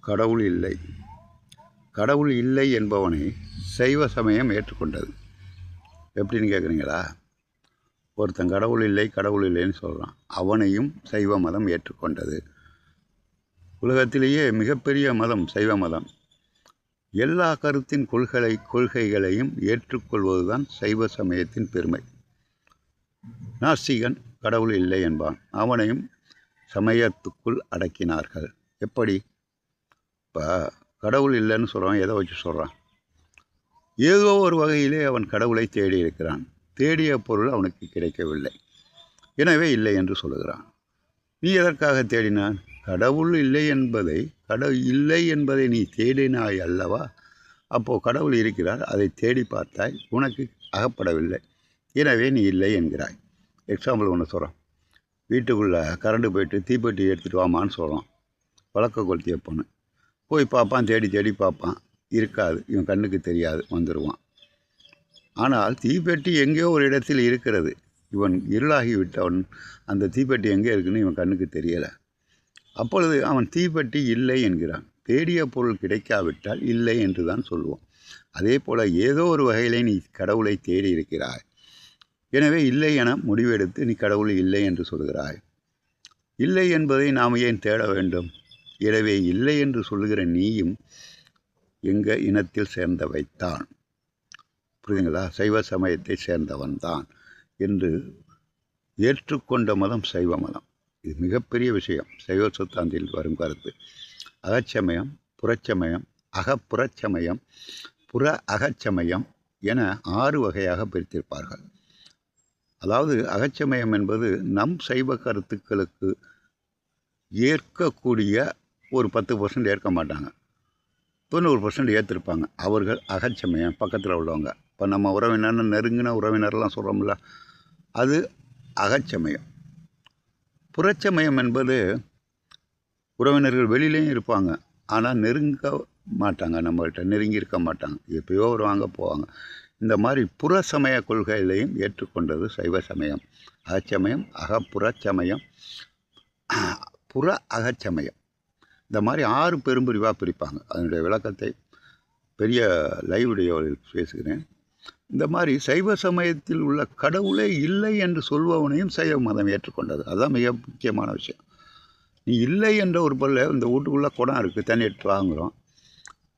கடவுள் இல்லை. கடவுள் இல்லை என்பவனை சைவ சமயம் ஏற்றுக்கொண்டது. எப்படின்னு கேட்குறீங்களா? ஒருத்தன் கடவுள் இல்லை கடவுள் இல்லைன்னு சொல்கிறான், அவனையும் சைவ மதம் ஏற்றுக்கொண்டது. உலகத்திலேயே மிகப்பெரிய மதம் சைவ மதம். எல்லா கருத்தின் கொள்கைகளையும் ஏற்றுக்கொள்வதுதான் சைவ சமயத்தின் பெருமை. நாஸ்திகன் கடவுள் இல்லை என்பான், அவனையும் சமயத்துக்குள் அடக்கினார்கள். எப்படி? இப்போ கடவுள் இல்லைன்னு சொல்கிறான், எதை வச்சு சொல்கிறான்? ஏதோ ஒரு வகையிலே அவன் கடவுளை தேடி இருக்கிறான். தேடிய பொருள் அவனுக்கு கிடைக்கவில்லை, எனவே இல்லை என்று சொல்லுகிறான். நீ எதற்காக தேடினான்? கடவுள் இல்லை என்பதை நீ தேடினாய் அல்லவா? அப்போது கடவுள் இருக்கிறார், அதை தேடி பார்த்தாய், உனக்கு அகப்படவில்லை, எனவே நீ இல்லை என்கிறாய். எக்ஸாம்பிள் ஒன்று சொல்கிறோம். வீட்டுக்குள்ளே கரண்டு போயிட்டு தீப்பெட்டி எடுத்துகிட்டு வாமான்னு சொல்கிறோம். வழக்க கொளுத்திய பொண்ணு போய் பார்ப்பான், தேடி பார்ப்பான், இருக்காது, இவன் கண்ணுக்கு தெரியாது, வந்துடுவான். ஆனால் தீப்பெட்டி எங்கேயோ ஒரு இடத்தில் இருக்கிறது. இவன் இருளாகி விட்டவன், அந்த தீப்பெட்டி எங்கே இருக்குன்னு இவன் கண்ணுக்கு தெரியலை. அப்பொழுது அவன் தீப்பெட்டி இல்லை என்கிறான். தேடிய பொருள் கிடைக்காவிட்டால் இல்லை என்று தான் சொல்லுவோம். அதே போல் ஏதோ ஒரு வகையிலே நீ கடவுளை தேடி இருக்கிறாய், எனவே இல்லை என முடிவெடுத்து நீ கடவுள் இல்லை என்று சொல்கிறாய். இல்லை என்பதை நாம் ஏன் தேட வேண்டும்? எனவே இல்லை என்று சொல்லுகிற நீயும் எங்கள் இனத்தில் சேர்ந்தவைத்தான். புரியுதுங்களா? சைவ சமயத்தை சேர்ந்தவன் தான் என்று ஏற்றுக்கொண்ட மதம் சைவ மதம். இது மிகப்பெரிய விஷயம். சைவ சித்தாந்தில் வரும் கருத்து. அகச்சமயம், புறச்சமயம், அகப்புறச்சமயம், புற அகச்சமயம் என 6 வகையாக பிரித்திருப்பார்கள். அதாவது அகச்சமயம் என்பது நம் சைவ கருத்துக்களுக்கு ஏற்கக்கூடிய ஒரு 10% ஏற்க மாட்டாங்க, 90% ஏற்றிருப்பாங்க. அவர்கள் அகச்சமயம். பக்கத்தில் உள்ளவங்க, இப்போ நம்ம உறவினர், நெருங்கின உறவினர்லாம் சொல்கிறோம்ல, அது அகச்சமயம். புறச்சமயம் என்பது உறவினர்கள் வெளியிலையும் இருப்பாங்க, ஆனால் நெருங்க மாட்டாங்க, நம்மள்கிட்ட நெருங்கி இருக்க மாட்டாங்க, எப்பயோ வருவாங்க போவாங்க. இந்த மாதிரி புற சமய கொள்கைகளையும் ஏற்றுக்கொண்டது சைவ சமயம். அகச்சமயம், அகப்புறச்சமயம், புற அகச்சமயம், இந்த மாதிரி 6 பெரும்பிரிவாக பிரிப்பாங்க. அதனுடைய விளக்கத்தை பெரிய லைவ் வீடியோவில் பேசுகிறேன். இந்த மாதிரி சைவ சமயத்தில் உள்ள கடவுளே இல்லை என்று சொல்பவனையும் சைவ மதம் ஏற்றுக்கொண்டது. அதுதான் மிக முக்கியமான விஷயம். நீ இல்லை என்ற ஒரு பொருள், இந்த வீட்டுக்குள்ளே குடம் இருக்குது, தண்ணி எடுத்து வாங்குகிறோம்.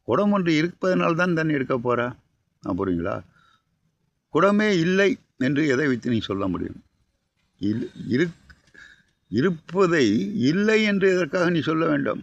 குடம் ஒன்று இருப்பதனால்தான் தான் தண்ணி எடுக்க போகிற. புரியுங்களா? குடமே இல்லை என்று எதை வைத்து நீ சொல்ல முடியும்? இருப்பதை இல்லை என்று எதற்காக நீ சொல்ல வேண்டும்?